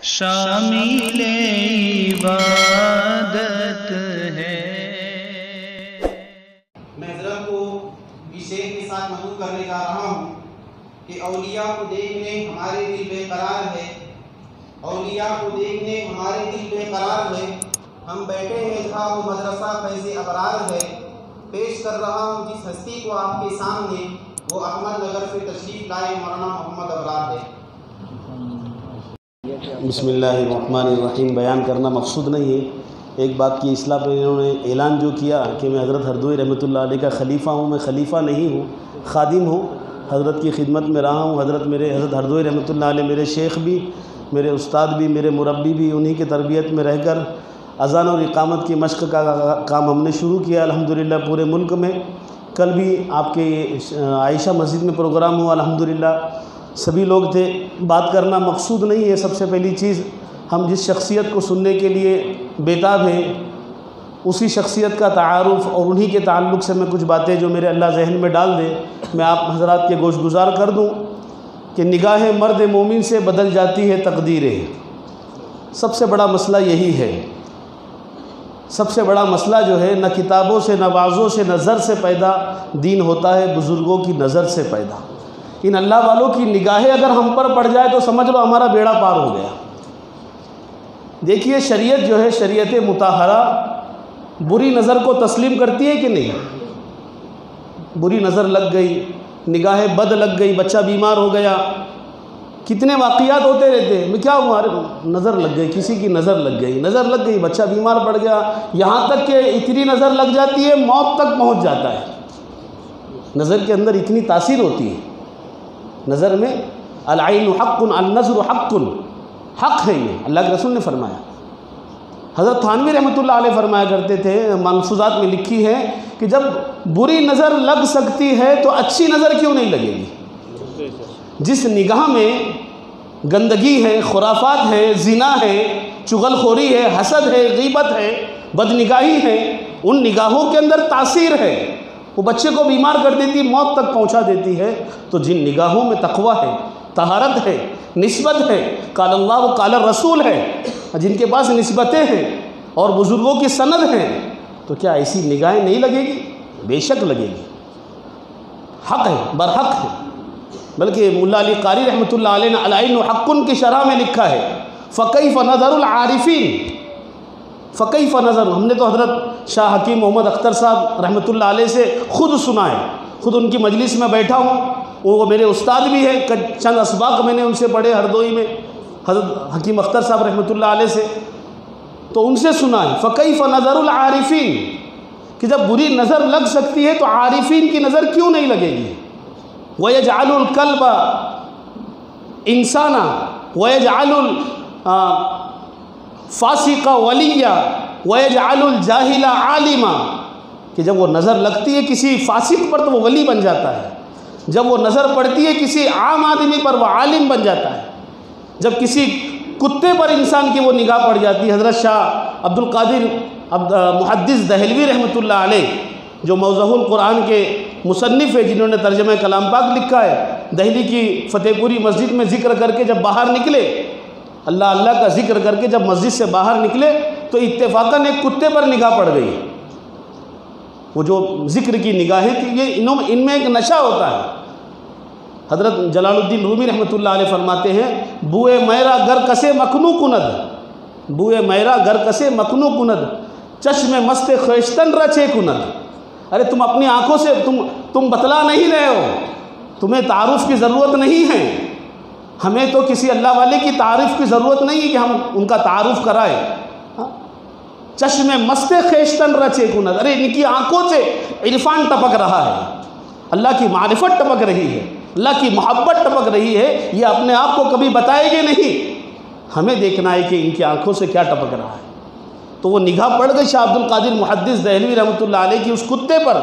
شامل عبادت ہے۔ میں حضرت کو بھی شیخ کے ساتھ مدعو کرنے جا رہا ہوں کہ اولیاء کو دیکھنے ہمارے دل بے قرار ہے، اولیاء کو دیکھنے ہمارے دل بے قرار ہے۔ ہم بیٹھے ہیں جہاں وہ مدرسہ فیض ابرار ہے۔ پیش کر رہا ہوں جس ہستی کو آپ کے سامنے، وہ احمد نگر سے تشریف لائے مولانا محمد ابرار ہے۔ بسم اللہ الرحمن الرحیم۔ بیان کرنا مقصود نہیں ہے، ایک بات کی اصلاح پہ انہوں نے اعلان جو کیا کہ میں حضرت ہردوئی رحمۃ اللہ علیہ کا خلیفہ ہوں، میں خلیفہ نہیں ہوں، خادم ہوں، حضرت کی خدمت میں رہا ہوں۔ حضرت ہردوئی رحمۃ اللہ علیہ میرے شیخ بھی، میرے استاد بھی، میرے مربی بھی، انہی کے تربیت میں رہ کر اذان اور اقامت کی مشق کا کام ہم نے شروع کیا الحمدللہ پورے ملک میں۔ کل بھی آپ کے عائشہ مسجد میں پروگرام ہوا الحمدللہ، سبھی لوگ تھے۔ بات کرنا مقصود نہیں ہے، سب سے پہلی چیز ہم جس شخصیت کو سننے کے لیے بیتاب ہیں اسی شخصیت کا تعارف اور انہی کے تعلق سے میں کچھ باتیں جو میرے اللہ ذہن میں ڈال دے میں آپ حضرات کے گوش گزار کر دوں کہ نگاہ مرد مومن سے بدل جاتی ہے تقدیریں۔ سب سے بڑا مسئلہ یہی ہے، سب سے بڑا مسئلہ جو ہے نہ کتابوں سے نہ وعظوں سے نظر سے پیدا دین ہوتا ہے، بزرگوں کی نظر سے پیدا۔ ان اللہ والوں کی نگاہیں اگر ہم پر پڑ جائے تو سمجھ لو ہمارا بیڑا پار ہو گیا۔ دیکھیے شریعت جو ہے، شریعت مطہرہ بری نظر کو تسلیم کرتی ہے کہ نہیں؟ بری نظر لگ گئی، نگاہ بد لگ گئی، بچہ بیمار ہو گیا، کتنے واقعات ہوتے رہتے ہیں۔ میں کیا ہوں، نظر لگ گئی، کسی کی نظر لگ گئی، نظر لگ گئی، بچہ بیمار پڑ گیا، یہاں تک کہ اتنی نظر لگ جاتی ہے موت تک پہنچ جاتا ہے۔ نظر کے اندر اتنی تاثیر ہوتی ہے۔ نظر میں العین حق، النظر حق، حق ہے یہ، اللہ کے رسول نے فرمایا۔ حضرت تھانوی رحمۃ اللہ علیہ فرمایا کرتے تھے، ملفوظات میں لکھی ہے کہ جب بری نظر لگ سکتی ہے تو اچھی نظر کیوں نہیں لگے گی؟ جس نگاہ میں گندگی ہے، خرافات ہے، زنا ہے، چغل خوری ہے، حسد ہے، غیبت ہے، بد نگاہی ہے، ان نگاہوں کے اندر تاثیر ہے، وہ بچے کو بیمار کر دیتی، موت تک پہنچا دیتی ہے۔ تو جن نگاہوں میں تقویٰ ہے، طہارت ہے، نسبت ہے، قال اللہ و قال الرسول ہے، جن کے پاس نسبتیں ہیں اور بزرگوں کی سند ہیں، تو کیا ایسی نگاہیں نہیں لگے گی؟ بے شک لگے گی، حق ہے، برحق ہے۔ بلکہ مولا علی قاری رحمۃ اللہ علیہ نے العین حق کی شرح میں لکھا ہے فکیف نظر العارفین، فکیف نظر۔ ہم نے تو حضرت شاہ حکیم محمد اختر صاحب رحمۃ اللہ علیہ سے خود سنا ہے، خود ان کی مجلس میں بیٹھا ہوں، وہ میرے استاد بھی ہیں، چند اسباق میں نے ان سے پڑھے ہردوئی میں حضرت حکیم اختر صاحب رحمۃ اللہ علیہ سے، تو ان سے سنا ہے فکیف نظر العارفین، کہ جب بری نظر لگ سکتی ہے تو عارفین کی نظر کیوں نہیں لگے گی؟ وَيَجْعَلُ الْكَلْبَ إِنسَانًا وَيَجْعَلُ الْفَاسِقَ وَلِيًّا وَيَجْعَلُ الْجَاهِلَ عَالِمًا، کہ جب وہ نظر لگتی ہے کسی فاسق پر تو وہ ولی بن جاتا ہے، جب وہ نظر پڑتی ہے کسی عام آدمی پر وہ عالم بن جاتا ہے، جب کسی کتے پر انسان کی وہ نگاہ پڑ جاتی ہے۔ حضرت شاہ عبد القادر محدث دہلوی رحمۃ اللہ علیہ جو موضوع القرآن کے مصنف ہے، جنہوں نے ترجمہ کلام پاک لکھا ہے، دہلی کی فتح پوری مسجد میں ذکر کر کے جب باہر نکلے، اللہ اللہ کا ذکر کر کے جب مسجد سے باہر نکلے تو اتفاقاً ایک کتے پر نگاہ پڑ گئی۔ وہ جو ذکر کی نگاہیں تھی، یہ ان میں ایک نشہ ہوتا ہے۔ حضرت جلال الدین رومی رحمۃ اللہ علیہ فرماتے ہیں بوئے میرا گر کسے مکنو کند، بوئے میرا گر کسے مکنو کند، چشم مست خویشتن رچے کند۔ ارے تم اپنی آنکھوں سے تم بتلا نہیں رہے ہو، تمہیں تعارف کی ضرورت نہیں ہے، ہمیں تو کسی اللہ والے کی تعارف کی ضرورت نہیں ہے کہ ہم ان کا تعارف کرائیں۔ چشم مست خویشتن رچے کند، ارے ان کی آنکھوں سے عرفان ٹپک رہا ہے، اللہ کی معرفت ٹپک رہی ہے، اللہ کی محبت ٹپک رہی ہے، یہ اپنے آپ کو کبھی بتائے گے نہیں، ہمیں دیکھنا ہے کہ ان کی آنکھوں سے کیا ٹپک رہا ہے۔ تو وہ نگاہ پڑ گئی شاہ عبد القادر محدث دہلوی رحمۃ اللہ علیہ کی اس کتے پر۔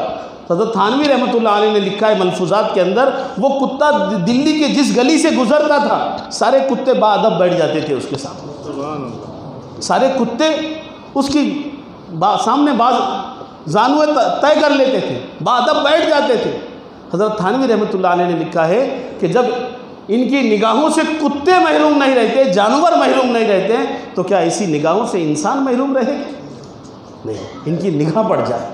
حضرت تھانوی رحمۃ اللہ علیہ نے لکھا ہے ملفوظات کے اندر، وہ کتا دلی کے جس گلی سے گزرتا تھا سارے کتے باادب بیٹھ جاتے تھے اس کے سامنے، سارے کتے اس کی سامنے باز زانوے طے کر لیتے تھے، باادب بیٹھ جاتے تھے۔ حضرت تھانوی رحمۃ اللہ علیہ نے لکھا ہے کہ جب ان کی نگاہوں سے کتے محروم نہیں رہتے، جانور محروم نہیں رہتے، تو کیا ایسی نگاہوں سے انسان محروم رہے؟ نہیں، ان کی نگاہ پڑ جائے۔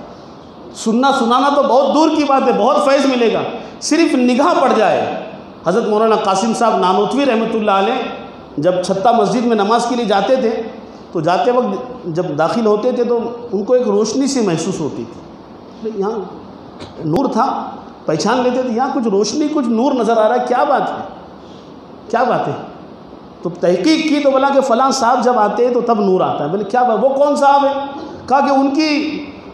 سننا سنانا تو بہت دور کی بات ہے، بہت فیض ملے گا، صرف نگاہ پڑ جائے۔ حضرت مولانا قاسم صاحب نانوتوی رحمۃ اللہ علیہ جب چھتہ مسجد میں نماز کے لیے جاتے تھے تو جاتے وقت جب داخل ہوتے تھے تو ان کو ایک روشنی سی محسوس ہوتی تھی، یہاں نور تھا، پہچان لیتے تھے یہاں کچھ روشنی، کچھ نور نظر آ رہا ہے، کیا بات ہے، کیا بات ہے؟ تو تحقیق کی تو بولا کہ فلاں صاحب جب آتے ہیں تو تب نور آتا ہے۔ بولے کیا بات، وہ کون صاحب ہے؟ کہا کہ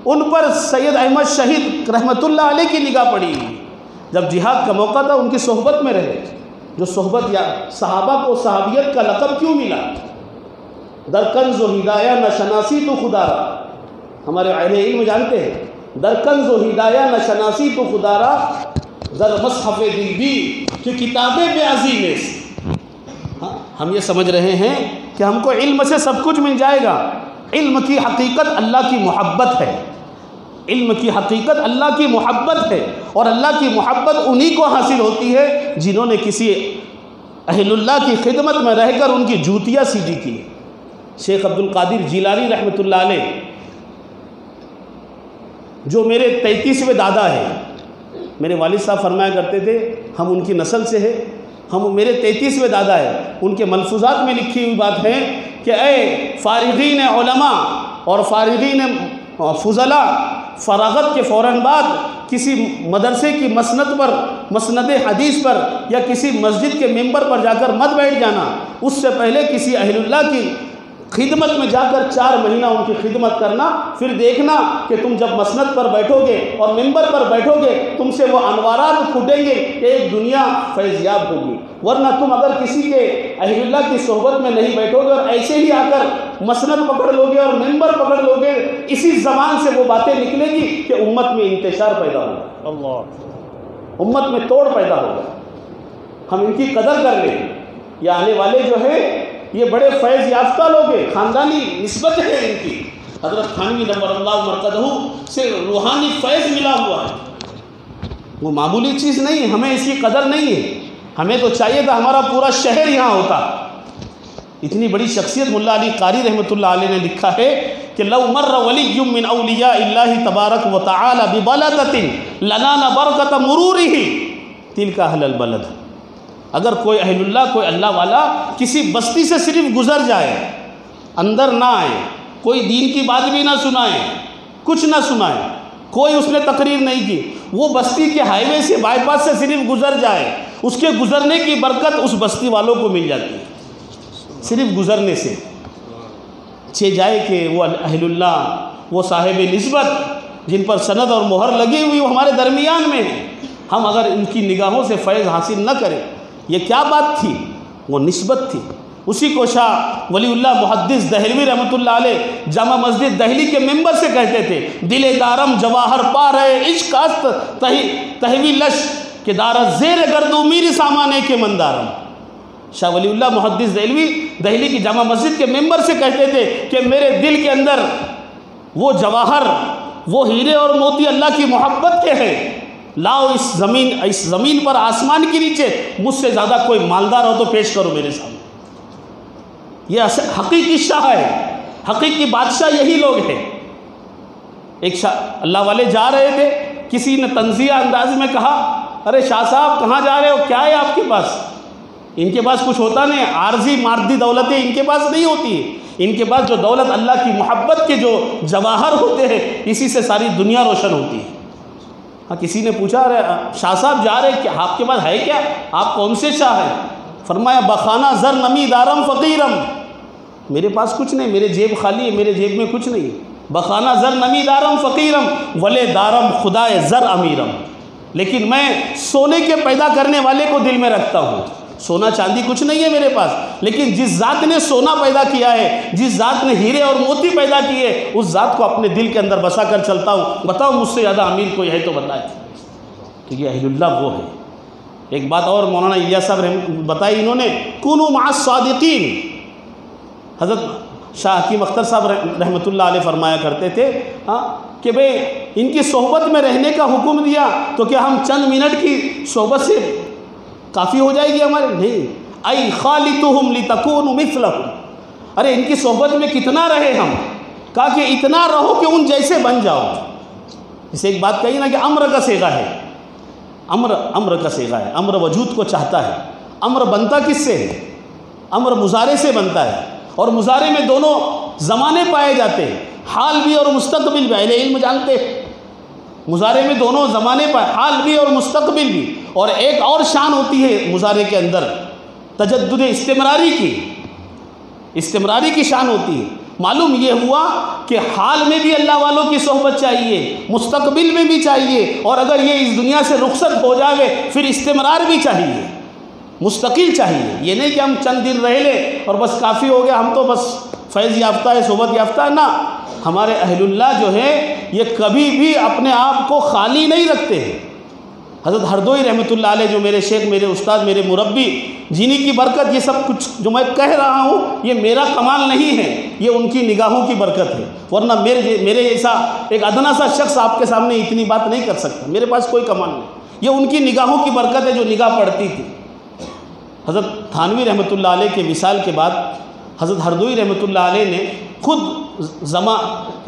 ان پر سید احمد شہید رحمۃ اللہ علیہ کی نگاہ پڑی، جب جہاد کا موقع تھا ان کی صحبت میں رہے۔ جو صحبت یا صحابہ کو صحابیت کا لقب کیوں ملا؟ در کنز و ہدایہ نہ شناسی تو خدا را، ہمارے اہل علم جانتے ہیں، در کنز و ہدایہ نہ شناسی تو خدا را، در مصحف دل بھی کہ کتابیں بے عظیم سے۔ ہم یہ سمجھ رہے ہیں کہ ہم کو علم سے سب کچھ مل جائے گا۔ علم کی حقیقت اللہ کی محبت ہے، علم کی حقیقت اللہ کی محبت ہے، اور اللہ کی محبت انہی کو حاصل ہوتی ہے جنہوں نے کسی اہل اللہ کی خدمت میں رہ کر ان کی جوتیاں سیدھی کی۔ شیخ عبد القادر جیلانی رحمۃ اللہ علیہ جو میرے 33ویں دادا ہیں، میرے والد صاحب فرمایا کرتے تھے ہم ان کی نسل سے ہیں، میرے 33ویں دادا ہیں، ان کے ملفوظات میں لکھی ہوئی بات ہے کہ اے فارغین علماء اور فارغین فضلاء، فراغت کے فوراً بعد کسی مدرسے کی مسند حدیث پر یا کسی مسجد کے ممبر پر جا کر مت بیٹھ جانا، اس سے پہلے کسی اہل اللہ کی خدمت میں جا کر 4 مہینہ ان کی خدمت کرنا، پھر دیکھنا کہ تم جب مسند پر بیٹھو گے اور ممبر پر بیٹھو گے تم سے وہ انوارات پھوٹیں گے کہ ایک دنیا فیضیاب ہوگی، ورنہ تم اگر کسی کے اہل اللہ کی صحبت میں نہیں بیٹھو گے اور ایسے ہی آ کر مسند پکڑ لو گے اور ممبر پکڑ لو گے، اسی زبان سے وہ باتیں نکلے گی کہ امت میں انتشار پیدا ہوگا، اللہ، امت میں توڑ پیدا ہوگا۔ ہم ان کی قدر کر لیں، یہ آنے والے جو ہیں یہ بڑے فیض یافتہ لوگ ہیں، خاندانی نسبت ہے ان کی، حضرت تھانوی نور اللہ برکاتہم سے روحانی فیض ملا ہوا ہے، وہ معمولی چیز نہیں ہے، ہمیں اس کی قدر نہیں ہے، ہمیں تو چاہیے تھا ہمارا پورا شہر یہاں ہوتا۔ اتنی بڑی شخصیت ملا علی قاری رحمۃ اللہ علیہ نے لکھا ہے کہ لو مر ولی من اولیاء اللہ تبارک و تعالی ببلدۃ لنال برکۃ مرورہ تلک اہل البلد، اگر کوئی اہل اللہ، کوئی اللہ والا کسی بستی سے صرف گزر جائے، اندر نہ آئے، کوئی دین کی بات بھی نہ سنائے، کچھ نہ سنائے، کوئی اس نے تقریر نہیں کی، وہ بستی کے ہائی وے سے بائی پاس سے صرف گزر جائے، اس کے گزرنے کی برکت اس بستی والوں کو مل جاتی ہے، صرف گزرنے سے۔ جائے کہ وہ اہل اللہ، وہ صاحب نسبت جن پر سند اور مہر لگی ہوئی وہ ہمارے درمیان میں ہیں، ہم اگر ان کی نگاہوں سے فیض حاصل نہ کریں، یہ کیا بات تھی؟ وہ نسبت تھی۔ اسی کو شاہ ولی اللہ محدث دہلوی رحمۃ اللہ علیہ جامع مسجد دہلی کے ممبر سے کہتے تھے، دل دارم جواہر پا رہے عشق است تہوی لش کہ دارت زیر گردو میری سامانے کے مندارم۔ شاہ ولی اللہ محدث دہلوی دہلی کی جامع مسجد کے ممبر سے کہتے تھے کہ میرے دل کے اندر وہ جواہر، وہ ہیرے اور موتی اللہ کی محبت کے ہیں، لاؤ اس زمین پر آسمان کے نیچے مجھ سے زیادہ کوئی مالدار ہو تو پیش کرو میرے سامنے۔ یہ حقیقی شاہ ہے، حقیقی بادشاہ یہی لوگ ہیں۔ ایک شاہ اللہ والے جا رہے تھے، کسی نے طنزیہ انداز میں کہا، ارے شاہ صاحب کہاں جا رہے ہو، کیا ہے آپ کے پاس؟ ان کے پاس کچھ ہوتا نہیں، عارضی مادی دولتیں ان کے پاس نہیں ہوتی ہیں، ان کے پاس جو دولت اللہ کی محبت کے جو جواہر ہوتے ہیں اسی سے ساری دنیا روشن ہوتی ہے۔ ہاں کسی نے پوچھا، ارے شاہ صاحب جا رہے کیا آپ کے پاس ہے کیا، آپ کون سے شاہ ہیں؟ فرمایا بخانہ زر نمی دارم فقیرم، میرے پاس کچھ نہیں، میرے جیب خالی ہے، میرے جیب میں کچھ نہیں، بخانہ زر نمی دارم فقیرم ولے دارم خدائے زر امیرم، لیکن میں سونے کے پیدا کرنے والے کو دل میں رکھتا ہوں، سونا چاندی کچھ نہیں ہے میرے پاس، لیکن جس ذات نے سونا پیدا کیا ہے، جس ذات نے ہیرے اور موتی پیدا کیے، اس ذات کو اپنے دل کے اندر بسا کر چلتا ہوں۔ بتاؤ مجھ سے زیادہ امیر کوئی ہے تو بتائے۔ تو یہ اہل اللہ وہ ہے۔ ایک بات اور مولانا الیاس صاحب بتائی انہوں نے، کونوا مع الصادقین۔ حضرت شاہ حکیم اختر صاحب رحمۃ اللہ علیہ فرمایا کرتے تھے کہ بھئی ان کی صحبت میں رہنے کا حکم دیا تو کیا ہم چند منٹ کی صحبت سے کافی ہو جائے گی ہمارے؟ نہیں، ای خالطہم لتکون مثلہم، ارے ان کی صحبت میں کتنا رہے ہم، کہا کہ اتنا رہو کہ ان جیسے بن جاؤ۔ جسے ایک بات کہی نا کہ امر کا صیغہ ہے، امر کا صیغہ ہے، امر وجود کو چاہتا ہے۔ امر بنتا کس سے ہے؟ امر مضارع سے بنتا ہے، اور مضارع میں دونوں زمانے پائے جاتے ہیں، حال بھی اور مستقبل بھی، اہل علم جانتے ہیں مضارع میں دونوں زمانے پائے، حال بھی اور مستقبل بھی۔ اور ایک اور شان ہوتی ہے مضارع کے اندر، تجدد استمراری کی شان ہوتی ہے۔ معلوم یہ ہوا کہ حال میں بھی اللہ والوں کی صحبت چاہیے، مستقبل میں بھی چاہیے، اور اگر یہ اس دنیا سے رخصت ہو جاوے پھر استمرار بھی چاہیے، مستقل چاہیے۔ یہ نہیں کہ ہم چند دن رہ لیں اور بس کافی ہو گیا، ہم تو بس فیض یافتہ ہے، صحبت یافتہ ہے، نہ۔ ہمارے اہل اللہ جو ہے یہ کبھی بھی اپنے آپ کو خالی نہیں رکھتے ہیں۔ حضرت ہردوئی رحمۃ اللہ علیہ جو میرے شیخ، میرے استاد، میرے مربی، جنہی کی برکت یہ سب کچھ جو میں کہہ رہا ہوں یہ میرا کمال نہیں ہے، یہ ان کی نگاہوں کی برکت ہے، ورنہ میرے جیسا ایک ادنا سا شخص آپ کے سامنے اتنی بات نہیں کر سکتا، میرے پاس کوئی کمال نہیں، یہ ان کی نگاہوں کی برکت ہے جو نگاہ پڑتی تھی۔ حضرت تھانوی رحمۃ اللہ علیہ کے وصال کے بعد حضرت ہردوئی رحمۃ اللہ علیہ نے خود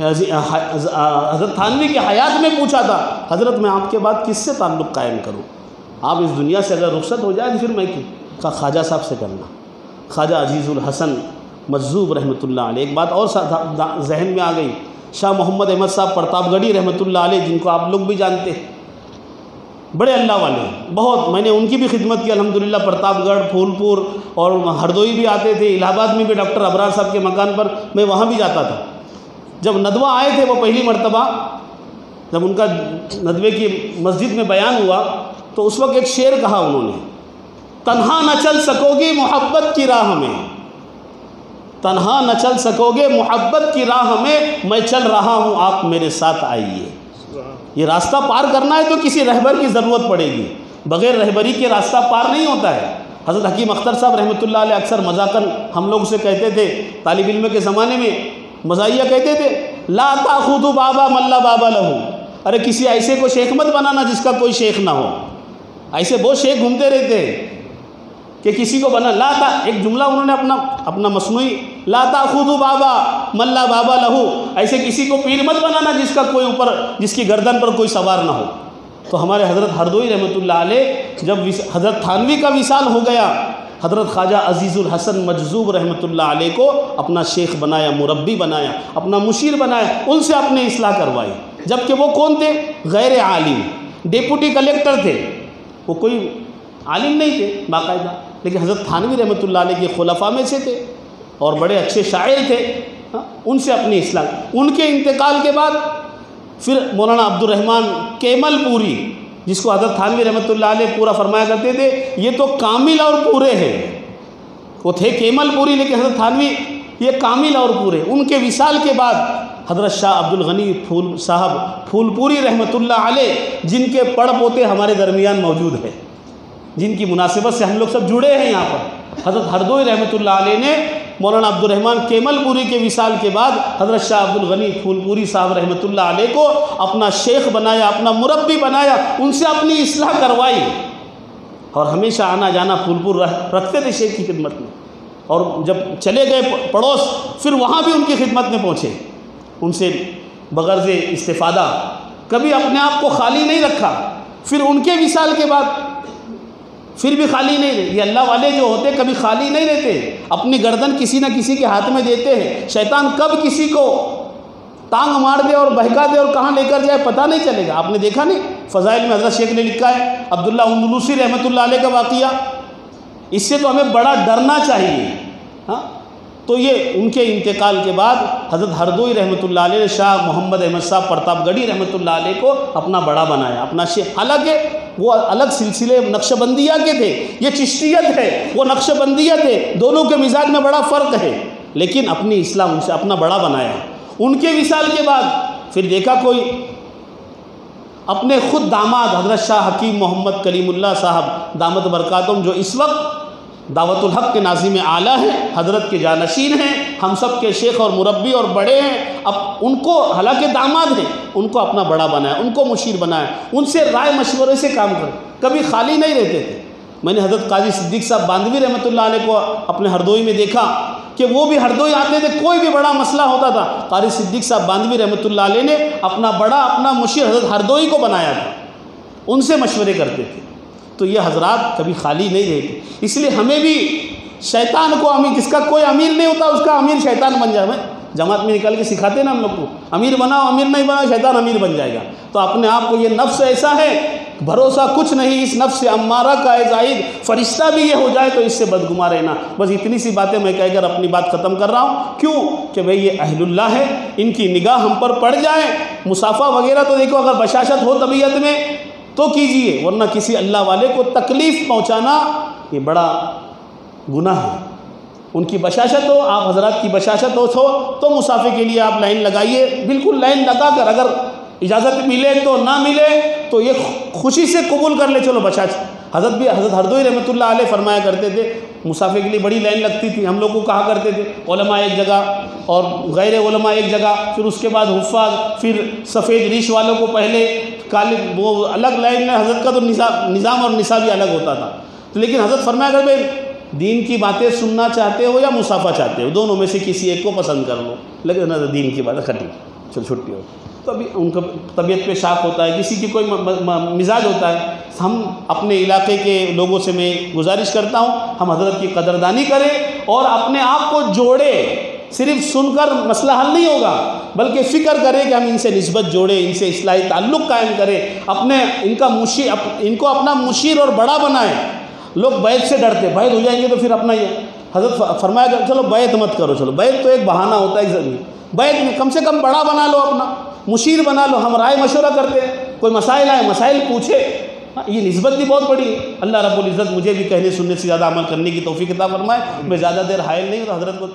حضرت تھانوی کی حیات میں پوچھا تھا، حضرت میں آپ کے بعد کس سے تعلق قائم کروں؟ آپ اس دنیا سے اگر رخصت ہو جائے تو پھر میں کیوں؟ کہا خواجہ صاحب سے کرنا، خواجہ عزیز الحسن مجذوب رحمۃ اللہ علیہ۔ ایک بات اور ذہن میں آ گئی، شاہ محمد احمد صاحب پرتاپ گڑھی رحمۃ اللہ علیہ، جن کو آپ لوگ بھی جانتے ہیں، بڑے اللہ والے ہیں، بہت، میں نے ان کی بھی خدمت کی الحمدللہ، پرتاپ گڑھ، پھول پور اور ہردوئی بھی آتے تھے، الہ آباد میں بھی ڈاکٹر ابرار صاحب کے مکان پر میں وہاں بھی جاتا تھا۔ جب ندوہ آئے تھے وہ پہلی مرتبہ، جب ان کا ندوے کی مسجد میں بیان ہوا تو اس وقت ایک شعر کہا انہوں نے، تنہا نہ چل سکو گے محبت کی راہ میں، تنہا نہ چل سکو گے محبت کی راہ میں چل رہا ہوں، آپ میرے ساتھ آئیے۔ یہ راستہ پار کرنا ہے تو کسی رہبر کی ضرورت پڑے گی، بغیر رہبری کے راستہ پار نہیں ہوتا ہے۔ حضرت حکیم اختر صاحب رحمۃ اللہ علیہ اکثر مذاقاً ہم لوگ سے کہتے تھے، طالب علم کے زمانے میں مزاحیہ کہتے تھے، لا تاخذوا بابا من لا بابا لہ، ارے کسی ایسے کو شیخ مت بنانا جس کا کوئی شیخ نہ ہو۔ ایسے بہت شیخ گھومتے رہتے ہیں کہ کسی کو بنا، ایک جملہ انہوں نے اپنا مصنوعی، لا تاخذوا بابا من لا بابا لہ، ایسے کسی کو پیر مت بنانا جس کا کوئی اوپر، جس کی گردن پر کوئی سوار نہ ہو۔ تو ہمارے حضرت ہردوئی رحمۃ اللہ علیہ جب حضرت تھانوی کا وصال ہو گیا، حضرت خواجہ عزیز الحسن مجذوب رحمۃ اللہ علیہ کو اپنا شیخ بنایا، مربی بنایا، اپنا مشیر بنایا، ان سے اپنے اصلاح کروائی، جبکہ وہ کون تھے؟ غیر عالم، ڈیپوٹی کلیکٹر تھے، وہ کوئی عالم نہیں تھے باقاعدہ، لیکن حضرت تھانوی رحمۃ اللہ علیہ کے خلفاء میں سے تھے اور بڑے اچھے شاعر تھے، ان سے اپنی اصلاح۔ ان کے انتقال کے بعد پھر مولانا عبدالرحمن کیمل پوری، جس کو حضرت تھانوی رحمۃ اللہ علیہ پورا فرمایا کرتے تھے، یہ تو کامل اور پورے ہیں، وہ تھے کیمل پوری لیکن حضرت تھانوی یہ کامل اور پورے۔ ان کے وصال کے بعد حضرت شاہ عبد الغنی صاحب پھول پوری رحمۃ اللہ علیہ، جن کے پڑ پوتے ہمارے درمیان موجود ہیں، جن کی مناسبت سے ہم لوگ سب جڑے ہیں یہاں پر، حضرت ہردوئی رحمۃ اللہ علیہ نے مولانا عبدالرحمن کیمل پوری کے وصال کے بعد حضرت شاہ عبد الغنی پھول پوری صاحب رحمۃ اللہ علیہ کو اپنا شیخ بنایا، اپنا مربی بنایا، ان سے اپنی اصلاح کروائی، اور ہمیشہ آنا جانا پھول پور رکھتے تھے شیخ کی خدمت میں، اور جب چلے گئے پڑوس پھر وہاں بھی ان کی خدمت میں پہنچے، ان سے بغرض استفادہ کبھی اپنے آپ کو خالی نہیں رکھا۔ پھر ان کے وصال کے بعد پھر بھی خالی نہیں رہے، یہ اللہ والے جو ہوتے کبھی خالی نہیں رہتے، اپنی گردن کسی نہ کسی کے ہاتھ میں دیتے ہیں، شیطان کب کسی کو ٹانگ مار دے اور بہکا دے اور کہاں لے کر جائے پتہ نہیں چلے گا۔ آپ نے دیکھا نہیں، فضائل میں حضرت شیخ نے لکھا ہے عبداللہ اندلوسی رحمۃ اللہ علیہ کا واقعہ، اس سے تو ہمیں بڑا ڈرنا چاہیے۔ ہاں، تو یہ ان کے انتقال کے بعد حضرت ہردوئی رحمۃ اللہ علیہ نے شاہ محمد احمد صاحب پرتاپ گڑھی رحمۃ اللہ علیہ کو اپنا بڑا بنایا، اپنا شیخ، حالانکہ وہ الگ سلسلے نقش بندیہ کے تھے، یہ چشتیت ہے، وہ نقش بندیت ہے، دونوں کے مزاج میں بڑا فرق ہے، لیکن اپنی اسلام ان سے اپنا بڑا بنایا۔ ان کے وصال کے بعد پھر دیکھا کوئی اپنے خود داماد حضرت شاہ حکیم محمد کلیم اللہ صاحب دامت برکاتہم، جو اس وقت دعوت الحق کے ناظم اعلیٰ ہیں، حضرت کے جانشین ہیں، ہم سب کے شیخ اور مربی اور بڑے ہیں، اب ان کو حالانکہ داماد ہیں، ان کو اپنا بڑا بنایا، ان کو مشیر بنایا، ان سے رائے مشورے سے کام کر، کبھی خالی نہیں رہتے تھے۔ میں نے حضرت قاضی صدیق صاحب باندھوی رحمۃ اللہ علیہ کو اپنے ہردوئی میں دیکھا کہ وہ بھی ہردوئی آتے تھے، کوئی بھی بڑا مسئلہ ہوتا تھا قاضی صدیق صاحب باندھوی رحمۃ اللہ علیہ نے اپنا مشیر حضرت ہردوئی کو بنایا تھا، ان سے مشورے کرتے تھے۔ تو یہ حضرات کبھی خالی نہیں رہتے، اس لیے ہمیں بھی شیطان کو امیر، جس کا کوئی امیر نہیں ہوتا اس کا امیر شیطان بن جائے۔ میں جماعت میں نکال کے سکھاتے ہیں نا ہم لوگ کو، امیر بناؤ، امیر نہیں بناؤ شیطان امیر بن جائے گا۔ تو اپنے آپ کو، یہ نفس ایسا ہے، بھروسہ کچھ نہیں اس نفس امارہ کا ہے زائد، فرشتہ بھی یہ ہو جائے تو اس سے بدگما رہنا۔ بس اتنی سی باتیں میں کہہ کر اپنی بات ختم کر رہا ہوں۔ کیوں کہ بھئی یہ اہل اللہ ہے، ان کی نگاہ ہم پر پڑ جائے۔ مسافہ وغیرہ تو دیکھو اگر بشاشت ہو طبیعت میں تو کیجئے، ورنہ کسی اللہ والے کو تکلیف پہنچانا یہ بڑا گناہ ہے۔ ان کی بشاشت ہو، آپ حضرات کی بشاشت ہو تو مسافے کے لیے آپ لائن لگائیے، بالکل لائن لگا کر، اگر اجازت ملے تو نہ ملے تو یہ خوشی سے قبول کر لے، چلو بشاشت۔ حضرت ہردوئی رحمۃ اللہ علیہ فرمایا کرتے تھے مسافے کے لیے بڑی لائن لگتی تھی، ہم لوگ کو کہا کرتے تھے علماء ایک جگہ اور غیر علماء ایک جگہ، پھر اس کے بعد حفاظ، پھر سفید ریش والوں کو پہلے کالے، وہ الگ لائن میں۔ حضرت کا تو نظام اور نصاب بھی الگ ہوتا تھا، لیکن حضرت فرمایا کرتے دین کی باتیں سننا چاہتے ہو یا مسافہ چاہتے ہو، دونوں میں سے کسی ایک کو پسند کر لو، لیکن دین کی باتیں کھٹی، چل چھٹی ہو۔ تو ابھی ان کا طبیعت پہ شاک ہوتا ہے، کسی کی کوئی مزاج ہوتا ہے۔ ہم اپنے علاقے کے لوگوں سے میں گزارش کرتا ہوں ہم حضرت کی قدردانی کریں اور اپنے آپ کو جوڑے۔ صرف سن کر مسئلہ حل نہیں ہوگا، بلکہ فکر کریں کہ ہم ان سے نسبت جوڑیں، ان سے اصلاحی تعلق قائم کریں، ان کو اپنا مشیر اور بڑا بنائیں۔ لوگ بیعت سے ڈرتے، بیعت ہو جائیں گے تو پھر اپنا یہ حضرت فرمایا کہ چلو بیعت مت کرو، چلو بیعت تو ایک بہانہ ہوتا ہے ضروری، بیعت میں کم سے کم بڑا بنا لو، اپنا مشیر بنا لو۔ ہم رائے مشورہ کرتے ہیں، کوئی مسائل آئے مسائل پوچھے، یہ نسبت بھی بہت بڑی ہے۔ اللہ رب العزت مجھے بھی کہنے سننے سے زیادہ عمل کرنے کی توفیق عطا فرمائے۔ میں زیادہ دیر حائل نہیں ہوں، حضرت کو